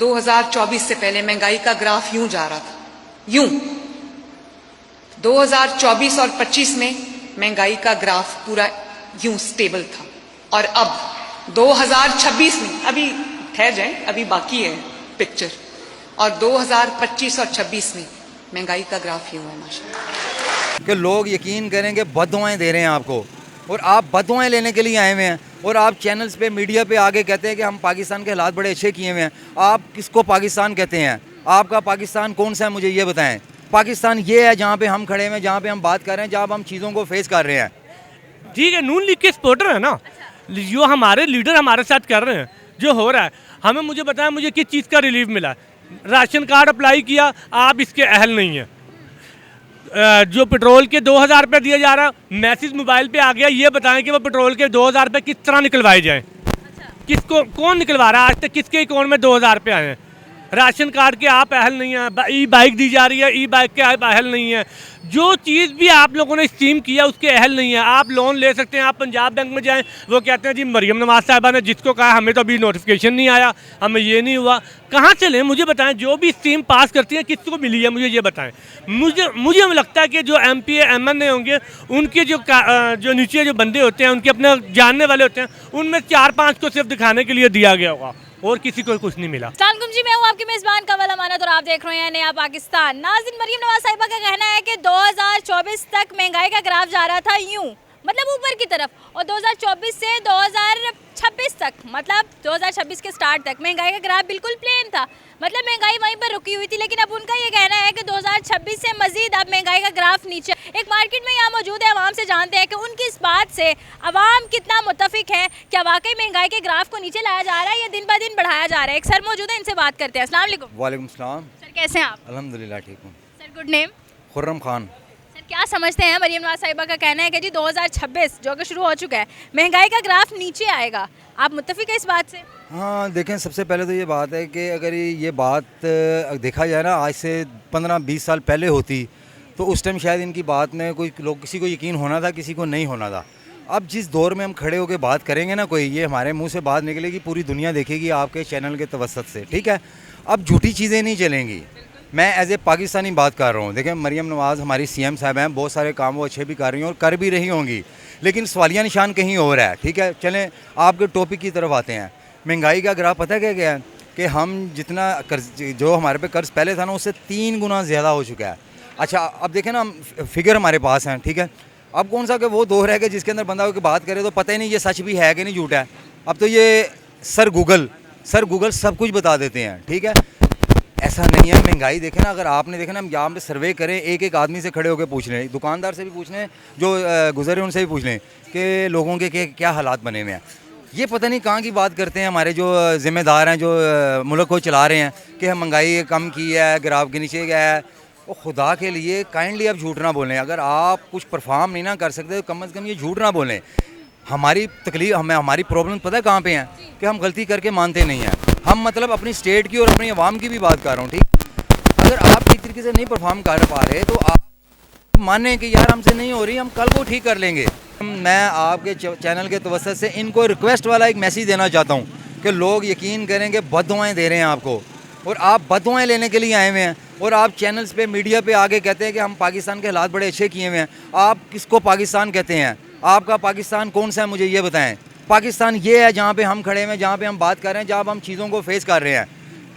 2024 से पहले महंगाई का ग्राफ यूं जा रहा था, यूं। 2024 और 25 में महंगाई का ग्राफ पूरा यूं स्टेबल था, और अब 2026 में, अभी ठहर जाए, अभी बाकी है पिक्चर, और 2025 और 26 में महंगाई का ग्राफ यूं है माशाल्लाह। कि लोग यकीन करेंगे बद्दुआएं दे रहे हैं आपको, और आप बद्दुआएं लेने के लिए आए हुए हैं, और आप चैनल्स पे मीडिया पे आगे कहते हैं कि हम पाकिस्तान के हालात बड़े अच्छे किए हुए हैं। आप किसको पाकिस्तान कहते हैं? आपका पाकिस्तान कौन सा है, मुझे ये बताएं। पाकिस्तान ये है जहाँ पे हम खड़े हैं, जहाँ पे हम बात कर रहे हैं, जहाँ हम चीज़ों को फेस कर रहे हैं। ठीक है, नून लीग के सपोर्टर है ना, जो हमारे लीडर हमारे साथ कर रहे हैं, जो हो रहा है, हमें मुझे बताएं मुझे किस चीज़ का रिलीफ मिला। राशन कार्ड अप्लाई किया, आप इसके अहल नहीं हैं। जो पेट्रोल के 2000 रुपये दिया जा रहा है, मैसेज मोबाइल पे आ गया, ये बताएं कि वो पेट्रोल के 2000 रुपये किस तरह निकलवाए जाएं। किसको कौन निकलवा रहा है? आज तक किसके अकाउंट में 2000 रुपये आए हैं? राशन कार्ड के आप अहल नहीं हैं। ई बाइक दी जा रही है, ई बाइक के आप अहल नहीं हैं। जो चीज़ भी आप लोगों ने स्कीम किया उसके अहल नहीं है। आप लोन ले सकते हैं, आप पंजाब बैंक में जाएं, वो कहते हैं जी मरियम नवाज साहिबा ने जिसको कहा हमें तो अभी नोटिफिकेशन नहीं आया, हमें ये नहीं हुआ। कहाँ से लें मुझे बताएं। जो भी स्कीम पास करती हैं किसको मिली है मुझे ये बताएं। मुझे लगता है कि जो MP MN होंगे, उनके जो नीचे जो बंदे होते हैं, उनके अपने जानने वाले होते हैं, उनमें 4-5 को सिर्फ दिखाने के लिए दिया गया होगा, और किसी को कुछ नहीं मिला। अस्सलामुअलैकुम जी, मैं हूँ आपकी मेज़बान कंवल अमानत और आप देख रहे हैं नया पाकिस्तान। नाज़रीन, मरियम नवाज साहिबा का कहना है कि 2024 तक महंगाई का ग्राफ जा रहा था यूं, मतलब ऊपर की तरफ, और 2024 से 2026 तक, मतलब 2026 के स्टार्ट तक महंगाई का ग्राफ बिल्कुल प्लेन था, मतलब महंगाई वहीं पर रुकी हुई थी। लेकिन अब उनका ये कहना है कि 2026 से मजीद अब महंगाई का ग्राफ नीचे। एक मार्केट में यहाँ मौजूद है, आवाम से जानते हैं कि उनकी इस बात से आवाम कितना मुत्तफिक है, क्या वाकई महंगाई के ग्राफ को नीचे लाया जा रहा है या दिन ब दिन बढ़ाया जा रहा है। एक सर मौजूद है, इनसे बात करते हैं। अस्सलाम वालेकुम। वालेकुम सलाम। सर कैसे हैं आप? अल्हम्दुलिल्लाह ठीक हूँ। Sir good name? Khurram Khan. Sir क्या समझते हैं, मरियम नवाज साहिबा का कहना है कि जी 2026 जो कि शुरू हो चुका है, महंगाई का ग्राफ नीचे आएगा, आप मुत्तफिक है इस बात से? हाँ देखें, सबसे पहले तो ये बात है कि अगर ये बात देखा जाए ना, आज से 15-20 साल पहले होती तो उस टाइम शायद इनकी बात में कोई लोग, किसी को यकीन होना था, किसी को नहीं होना था। अब जिस दौर में हम खड़े होकर बात करेंगे ना, कोई ये हमारे मुंह से बात निकलेगी, पूरी दुनिया देखेगी आपके चैनल के तवस्सुत से, ठीक है। अब झूठी चीज़ें नहीं चलेंगी। मैं एज ए पाकिस्तानी बात कर रहा हूँ। देखें, मरियम नवाज़ हमारी CM साहब हैं, बहुत सारे काम वो अच्छे भी कर रही हैं और कर भी रही होंगी, लेकिन सवालिया निशान कहीं और है, ठीक है। चलें आपके टॉपिक की तरफ आते हैं। महंगाई का ग्राफ पता है क्या है कि हम जितना कर्ज, जो हमारे पे कर्ज पहले था ना, उससे 3 गुना ज़्यादा हो चुका है। अच्छा अब देखें ना, फिगर हमारे पास हैं, ठीक है। अब कौन सा कि वो दौर है कि जिसके अंदर बंदा की बात करे तो पता ही नहीं ये सच भी है कि नहीं झूठ है। अब तो ये सर गूगल सब कुछ बता देते हैं, ठीक है। ऐसा नहीं है। महंगाई देखें ना, अगर आपने देखें ना, यहाँ पे सर्वे करें, एक आदमी से खड़े होकर पूछ लें, दुकानदार से भी पूछ लें, जो गुजरे उनसे भी पूछ लें कि लोगों के क्या हालात बने हुए हैं। ये पता नहीं कहाँ की बात करते हैं हमारे जो ज़िम्मेदार हैं, जो मुल्क को चला रहे हैं, कि हम महंगाई कम की है, ग्राफ के नीचे गया है। और खुदा के लिए काइंडली आप झूठ ना बोलें। अगर आप कुछ परफॉर्म नहीं ना कर सकते तो कम से कम ये झूठ ना बोलें। हमारी तकलीफ, हमारी प्रॉब्लम पता है कहाँ पे हैं कि हम गलती करके मानते नहीं हैं। हम मतलब अपनी स्टेट की और अपनी आवाम की भी बात कर रहा हूँ, ठीक। अगर आप ठीक तरीके से नहीं परफॉर्म कर पा रहे तो आप माने कि यार हमसे नहीं हो रही, हम कल को ठीक कर लेंगे। मैं आपके चैनल के तवस्सुत से इनको रिक्वेस्ट वाला एक मैसेज देना चाहता हूँ कि लोग यकीन करेंगे बद्दुआएं दे रहे हैं आपको, और आप बद्दुआएं लेने के लिए आए हुए हैं, और आप चैनल्स पे मीडिया पे आगे कहते हैं कि हम पाकिस्तान के हालात बड़े अच्छे किए हुए हैं। आप किसको पाकिस्तान कहते हैं? आपका पाकिस्तान कौन सा है, मुझे ये बताएं। पाकिस्तान ये है जहाँ पे हम खड़े हुए हैं, जहाँ पे हम बात कर रहे हैं, जहाँ हम चीज़ों को फेस कर रहे हैं।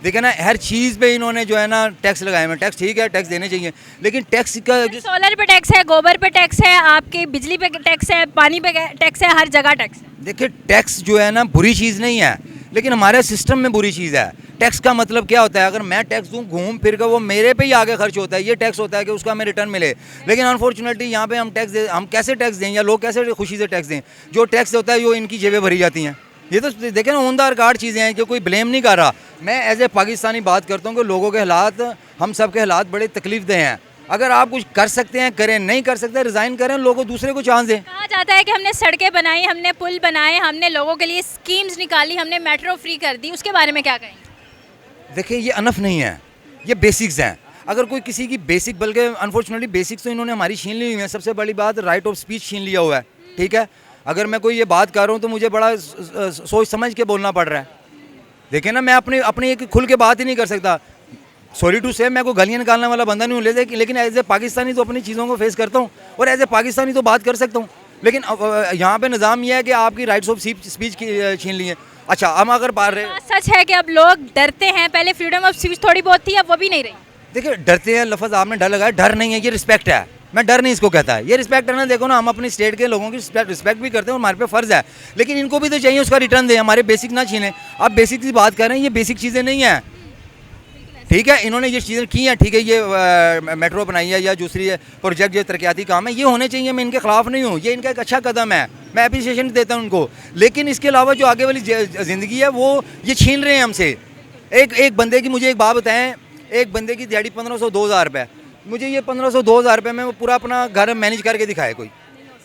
देखिए ना, हर चीज़ पे इन्होंने जो है ना टैक्स लगाए हुए हैं। टैक्स ठीक है, टैक्स देने चाहिए, लेकिन टैक्स का सोलर पे टैक्स है, गोबर पे टैक्स है, आपके बिजली पे टैक्स है, पानी पे टैक्स है, हर जगह टैक्स है। देखिए, टैक्स जो है ना बुरी चीज़ नहीं है, लेकिन हमारे सिस्टम में बुरी चीज़ है। टैक्स का मतलब क्या होता है? अगर मैं टैक्स दूँ घूम फिर कर, वो मेरे पे ही आगे खर्च होता है। ये टैक्स होता है कि उसका हमें रिटर्न मिले, लेकिन अनफॉर्चुनेटली यहाँ पे हम टैक्स हम कैसे टैक्स दें, या लोग कैसे खुशी से टैक्स दें? जो टैक्स होता है वो इनकी जेबें भरी जाती हैं। ये तो देखें ना, ऑन द रिकॉर्ड चीज़ें हैं कि कोई ब्लेम नहीं कर रहा। मैं एज ए पाकिस्तानी बात करता हूँ कि लोगों के हालात, हम सब के हालात बड़े तकलीफ देह हैं। अगर आप कुछ कर सकते हैं करें, नहीं कर सकते रिज़ाइन करें, लोगों दूसरे को चांस दें। कहा जाता है कि हमने सड़कें बनाई, हमने पुल बनाए, हमने लोगों के लिए स्कीम्स निकाली, हमने मेट्रो फ्री कर दी, उसके बारे में क्या कहेंगे? देखिए, ये अनफ नहीं है, ये बेसिक्स हैं। अगर कोई किसी की बेसिक, बल्कि अनफॉर्चुनेटली बेसिक्स तो इन्होंने हमारी छीन ली हुई है। सबसे बड़ी बात, राइट ऑफ स्पीच छीन लिया हुआ है, ठीक है। अगर मैं कोई ये बात कर रहा हूँ तो मुझे बड़ा सोच समझ के बोलना पड़ रहा है। देखे ना, मैं अपने अपने एक खुल के बात ही नहीं कर सकता। सॉरी टू से, मैं कोई गलियाँ निकालने वाला बंदा नहीं हूँ, लेकिन एज ए पाकिस्तानी तो अपनी चीज़ों को फेस करता हूँ और एज ए पाकिस्तानी तो बात कर सकता हूँ। लेकिन यहाँ पे निज़ाम यह है कि आपकी राइट्स ऑफ स्पीच छीन ली है। अच्छा, हम अगर बात रहे, सच है कि अब लोग डरते हैं, पहले फ्रीडम ऑफ स्पीच थोड़ी बहुत थी, अब वो भी नहीं रही। देखिए डरते हैं, लफ्ज़ आपने डर लगाया, डर नहीं है, ये रिस्पेक्ट है। मैं डर नहीं इसको कहता है, ये रिस्पेक्ट है ना। देखो ना, हम अपनी स्टेट के लोगों की रिस्पेक्ट भी करते हैं और हमारे पे फ़र्ज़ है, लेकिन इनको भी तो चाहिए उसका रिटर्न दें, हमारे बेसिक ना छीनें। आप बेसिक की बात कर रहे हैं, ये बेसिक चीज़ें नहीं हैं। ठीक है, इन्होंने ये चीज़ें की हैं, ठीक है, ये मेट्रो बनाई है या दूसरी प्रोजेक्ट जो तरक्याती काम है, ये होने चाहिए, मैं इनके ख़िलाफ़ नहीं हूँ, ये इनका एक अच्छा कदम है, मैं अप्रिसिएशन देता हूँ उनको। लेकिन इसके अलावा जो आगे वाली ज़िंदगी है वो ये छीन रहे हैं हमसे। एक बंदे की, मुझे एक बात बताएं, एक बंदे की दिहाड़ी 1500-2000 रुपये, मुझे ये 1500-2000 रुपये में वो पूरा अपना घर मैनेज करके दिखाए कोई,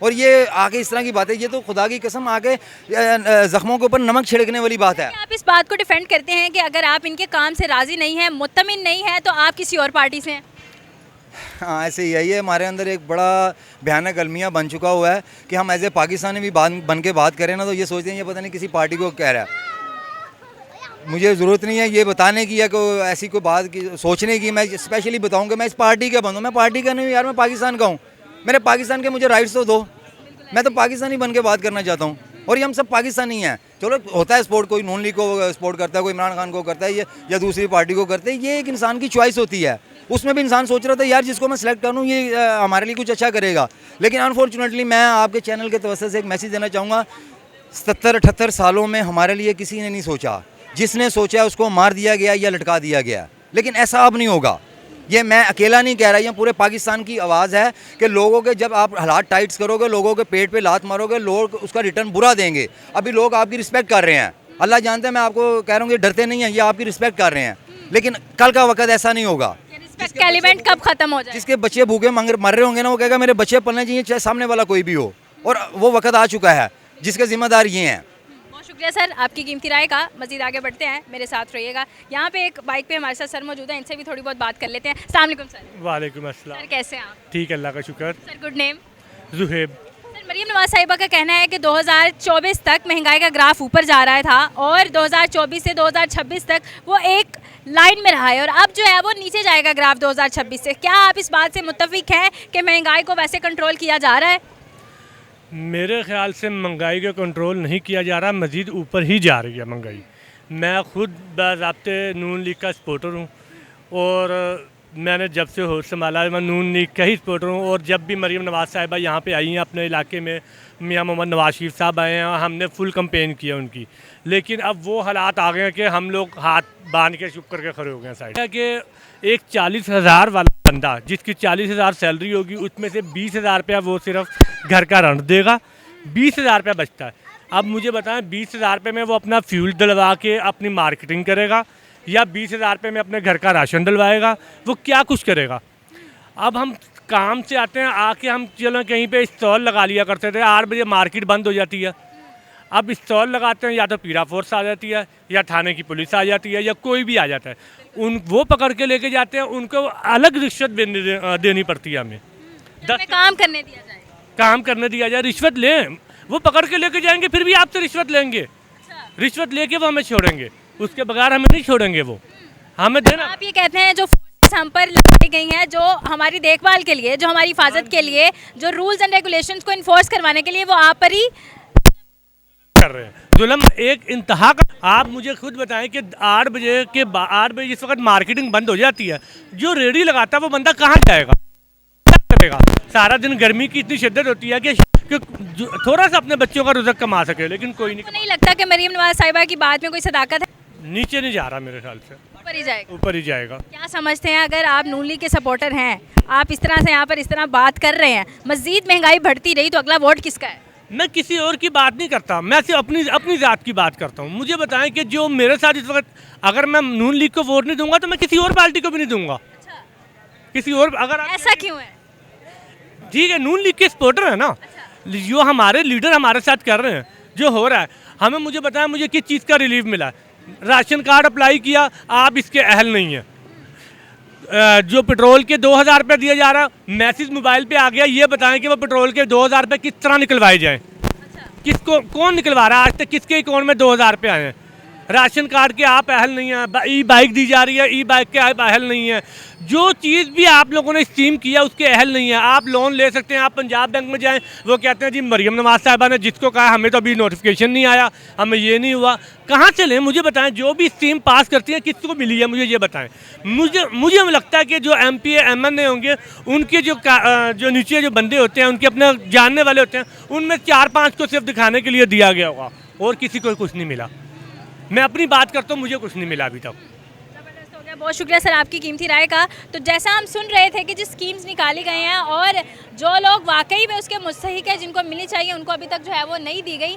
और ये आके इस तरह की बात है, ये तो खुदा की कसम आके ज़ख्मों के ऊपर नमक छिड़कने वाली बात है। आप इस बात को डिफेंड करते हैं कि अगर आप इनके काम से राज़ी नहीं हैं, मुत्तमिन नहीं है, तो आप किसी और पार्टी से हैं? हाँ, ऐसे ही है। ये हमारे अंदर एक बड़ा भयानक अलमिया बन चुका हुआ है कि हम एज ए पाकिस्तानी भी बन के बात करें ना, तो ये सोचते हैं ये पता नहीं किसी पार्टी को कह रहा है। मुझे ज़रूरत नहीं है ये बताने की या कोई ऐसी कोई बात की सोचने की। मैं स्पेशली बताऊँ कि मैं इस पार्टी का बंदा हूँ, मैं पार्टी का नहीं हूँ यार, मैं पाकिस्तान का हूँ। मेरे पाकिस्तान के मुझे राइट्स तो दो, मैं तो पाकिस्तानी बन के बात करना चाहता हूँ, और ये हम सब पाकिस्तानी हैं। चलो होता है स्पोर्ट, कोई नून लीग को सपोर्ट करता है, कोई इमरान खान को करता है या दूसरी पार्टी को करते हैं, ये एक इंसान की चॉइस होती है। उसमें भी इंसान सोच रहा था यार जिसको मैं सेलेक्ट करूँ ये हमारे लिए कुछ अच्छा करेगा। लेकिन अनफॉर्चुनेटली मैं आपके चैनल के तवज्जो से एक मैसेज देना चाहूँगा, 70-78 सालों में हमारे लिए किसी ने नहीं सोचा, जिसने सोचा उसको मार दिया गया या लटका दिया गया। लेकिन ऐसा अब नहीं होगा, ये मैं अकेला नहीं कह रहा, ये पूरे पाकिस्तान की आवाज़ है कि लोगों के जब आप हालात टाइट्स करोगे, लोगों के पेट पे लात मारोगे, लोग उसका रिटर्न बुरा देंगे। अभी लोग आपकी रिस्पेक्ट कर रहे हैं, अल्लाह जानता है, मैं आपको कह रहा हूँ, ये डरते नहीं हैं, ये आपकी रिस्पेक्ट कर रहे हैं। लेकिन कल का वक्त ऐसा नहीं होगा, रिस्पेक्ट का एलिमेंट कब खत्म हो जाए? जिसके बच्चे भूखे मर रहे होंगे ना, वो कहेगा मेरे बच्चे पलने चाहिए, चाहे सामने वाला कोई भी हो, और वो वक्त आ चुका है जिसके जिम्मेदार ये हैं। बहुत शुक्रिया सर आपकी कीमती राय का। मजीद आगे बढ़ते हैं, मेरे साथ रहिएगा। यहाँ पे एक बाइक पे हमारे साथ सर मौजूद है, इनसे भी थोड़ी बहुत बात कर लेते हैं। अस्सलाम वालेकुम सर। वालेकुम अस्सलाम। सर कैसे हैं आप? ठीक है, अल्लाह का शुक्र। Sir good name? Zuheb. Sir Maryam Nawaz साहिबा का कहना है कि 2024 तक महंगाई का ग्राफ ऊपर जा रहा था और 2024 से 2026 तक वो एक लाइन में रहा है, और अब जो है वो नीचे जाएगा ग्राफ 2026 से। क्या आप इस बात से मुत्तफिक हैं कि महंगाई को वैसे कंट्रोल किया जा रहा है? मेरे ख्याल से महंगाई का कंट्रोल नहीं किया जा रहा, मज़ीद ऊपर ही जा रही है महंगाई। मैं खुद बाज़ाब्ते नून लीग का सपोर्टर हूँ, और मैंने जब से होश संभाला मैं नून लीग का ही सपोर्टर हूँ। और जब भी मरीम नवाज़ साहिबा यहाँ पे आई हैं अपने इलाके में, मियाँ मोहम्मद नवाज शरीफ साहब आए हैं, हमने फुल कैंपेन किया उनकी। लेकिन अब वो हालात आ गए हैं कि हम लोग हाथ बांध के चुप करके खड़े हो गए हैं साइड। कि एक 40,000 वाला बंदा जिसकी 40,000 सैलरी होगी, उसमें से 20,000 रुपया वो सिर्फ घर का रेंट देगा, 20,000 रुपया बचता है। अब मुझे बताएं 20,000 रुपये में वो अपना फ्यूल डलवा के अपनी मार्केटिंग करेगा या 20,000 रुपये में अपने घर का राशन डलवाएगा, वो क्या कुछ करेगा? अब हम काम से आते हैं, आके हम चलो कहीं पे स्टॉल लगा लिया करते थे, 8 बजे मार्केट बंद हो जाती है। अब स्टॉल लगाते हैं, या तो पीरा फोर्स आ जाती है, या थाने की पुलिस आ जाती है, या कोई भी आ जाता है, वो पकड़ के लेके जाते हैं, उनको अलग रिश्वत देनी पड़ती है हमें। हमें काम करने दिया जाए, काम करने दिया जाए, रिश्वत लें, वो पकड़ के लेके जाएंगे, फिर भी आपसे रिश्वत लेंगे। रिश्वत लेके वो हमें छोड़ेंगे, उसके बगैर हमें नहीं छोड़ेंगे, वो हमें देना। आप ये कहते हैं जो फोर्सेस हम पर लगाई गई हैं, जो हमारी देखभाल के लिए, जो हमारी हिफाजत के लिए, जो रूल्स एंड रेगुलेशंस को इन्फोर्स करवाने के लिए, वो आप पर ही कर रहे हैं। जुल्म एक इंतहा का। आप मुझे खुद बताएं कि 8 बजे जिस वक्त मार्केटिंग बंद हो जाती है, जो रेडी लगाता है वो बंदा कहाँ जाएगा, क्या करेगा? सारा दिन गर्मी की इतनी शिद्दत होती है कि थोड़ा सा अपने बच्चों का रुज़्क़ कमा सके, लेकिन कोई नहीं लगता कि मरीम नवाज साहिबा की बात में कोई सदाकत है? नीचे नहीं जा रहा, मेरे ख्याल से ऊपर ही जाएगा। ऊपर ही जाएगा। क्या समझते हैं, अगर आप नून लीग के सपोर्टर हैं, आप इस तरह से यहाँ पर इस तरह बात कर रहे हैं, मज़ीद महंगाई बढ़ती रही तो अगला वोट किसका है? मैं किसी और की बात नहीं करता, मैं सिर्फ अपनी ज़ात की बात करता हूँ। मुझे बताएं कि जो मेरे साथ इस वक्त, अगर मैं नून लीग को वोट नहीं दूंगा तो मैं किसी और पार्टी को भी नहीं दूंगा। अच्छा। किसी और, अगर ऐसा क्यों है? ठीक है, नून लीग के सपोर्टर है ना। अच्छा। जो हमारे लीडर हमारे साथ कर रहे हैं, जो हो रहा है, हमें मुझे बताएं मुझे किस चीज़ का रिलीफ मिला है? राशन कार्ड अप्लाई किया, आप इसके अहल नहीं हैं। जो पेट्रोल के 2,000 रुपये दिया जा रहा, मैसेज मोबाइल पे आ गया, ये बताएं कि वो पेट्रोल के 2,000 रुपये किस तरह निकलवाए जाएं। अच्छा। किसको, कौन निकलवा रहा है? आज तक किसके अकाउंट में 2,000 रुपये आए हैं? राशन कार्ड के आप अहल नहीं हैं, ई बाइक दी जा रही है, ई बाइक के आप अहल नहीं हैं। जो चीज़ भी आप लोगों ने स्कीम किया उसके अहल नहीं है। आप लोन ले सकते हैं, आप पंजाब बैंक में जाएं, वो कहते हैं जी मरियम नवाज साहिबा ने जिसको कहा हमें तो अभी नोटिफिकेशन नहीं आया, हमें ये नहीं हुआ। कहाँ से लें मुझे बताएं, जो भी स्कीम पास करती है किसको मिली है मुझे ये बताएं। मुझे लगता है कि जो MP MNA होंगे उनके जो नीचे जो बंदे होते हैं उनके अपने जानने वाले होते हैं, उनमें 4-5 को सिर्फ दिखाने के लिए दिया गया होगा और किसी को कुछ नहीं मिला। मैं अपनी बात करता हूँ, मुझे कुछ नहीं मिला अभी तक। ज़बरदस्त हो गया, बहुत शुक्रिया सर आपकी कीमती राय का। तो जैसा हम सुन रहे थे कि जो स्कीम्स निकाली गई हैं और जो लोग वाकई में उसके मुस्तहिक है, जिनको मिलनी चाहिए, उनको अभी तक जो है वो नहीं दी गई।